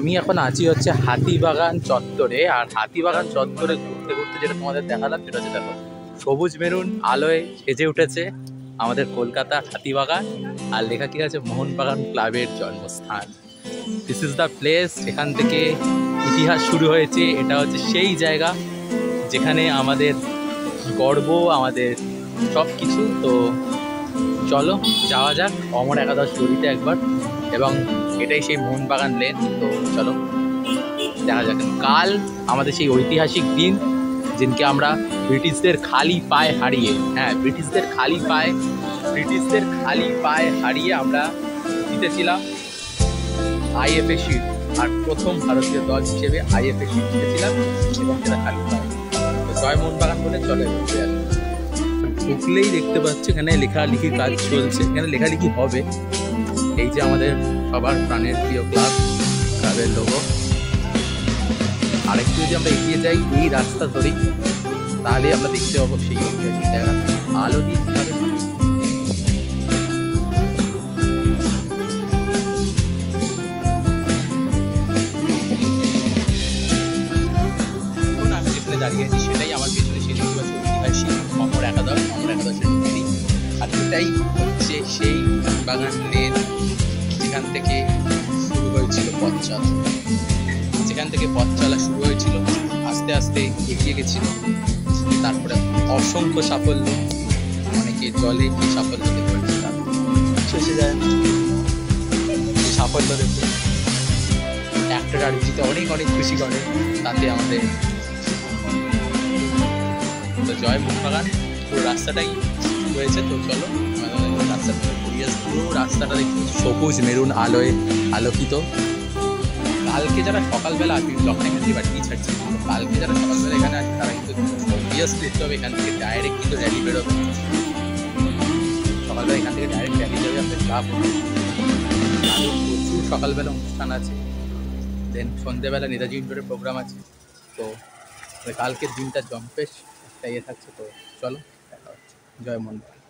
আমি এখন আছি হচ্ছে হাতিবাগান চত্বরে। আর হাতিবাগান চত্বরে ঘুরতে ঘুরতে যেটা তোমাদের দেখালাম সেটা হচ্ছে দেখো সবুজ মেরুন আলোয় সেজে উঠেছে আমাদের কলকাতা হাতিবাগান। আর লেখা কি আছে, মোহনবাগান ক্লাবের জন্মস্থান। দিস ইজ দ্য প্লেস, এখান থেকে ইতিহাস শুরু হয়েছে। এটা হচ্ছে সেই জায়গা যেখানে আমাদের গর্ব, আমাদের সব কিছু। তো চলো যাওয়া যাক অমর একাদশ গলিতে একবার, এবং এটাই সেই মোহনবাগান লেন। তো চলো দেখা যাক। কাল আমাদের সেই ঐতিহাসিক দিন, যেদিনকে আমরা ব্রিটিশদের খালি পায়ে হারিয়ে, হ্যাঁ ব্রিটিশদের খালি পায়ে হারিয়ে আমরা জিতেছিলাম আইএফএ শিট। আর প্রথম ভারতীয় দল হিসেবে আইএফএ শিট জিতেছিলাম, এবং সেটা খালি পায়ে। তো জয় মোহনবাগান বলে চলে ঢুকলেই দেখতে পাচ্ছি এখানে লেখালেখির কাজ চলছে, এখানে লেখালেখি হবে। এই যে আমাদের সবার প্রাণের প্রিয় ক্লাবের লোগো। আরেকটু যদি আমরা এগিয়ে যাই এই রাস্তা ধরেই, তাহলে আমরা দেখতে পাবো সেই ঐতিহাসিক জায়গা। আলো দিয়ে কীভাবে আমি যেখানে দাঁড়িয়ে আছি সেটাই আমার পেছনে সেই ঐতিহাসিক অমর একাদশের মন্দির। আর এটাই হচ্ছে সেই বাগান লেন যেখান থেকে শুরু হয়েছিল পথ চলা। শুরু হয়েছিল, আস্তে আস্তে এগিয়ে গেছিল। তারপরে অসংখ্য সাফল্য, অনেকে জলে কি সাফল্য দেখতে শেষে যায় সাফল্য দেখে একটা রাজ্যতে অনেক অনেক খুশি করে। তাতে আমাদের তো জয় মোহনবাগান পুরো রাস্তাটাই রয়েছে। তো চলো রাস্তাটা ঘুরিয়ে পুরো রাস্তাটা দেখি সবুজ মেরুন আলোয় আলোকিত। কালকে যারা সকালবেলা আসবে ব্লগটা এখান থেকে বাড়িয়ে ছাড়ছি, কালকে যারা সকালবেলা এখানে আসবে তারা কিন্তু অবভিয়াসলি দেখতে হবে এখান থেকে ডাইরেক্ট কিন্তু র্যালি বেরোবে। সকালবেলা এখান থেকে ডাইরেক্ট র্যালি যাবে আমাদের ক্লাব। প্রচুর সকালবেলা অনুষ্ঠান আছে, দেন সন্ধ্যেবেলা নেতাজি ইন্ডোরের প্রোগ্রাম আছে। তো কালকের দিনটা জম্পেশ একটা ইয়ে থাকছে। তো চলো দেখা হচ্ছে। জয় মোহনবাগান।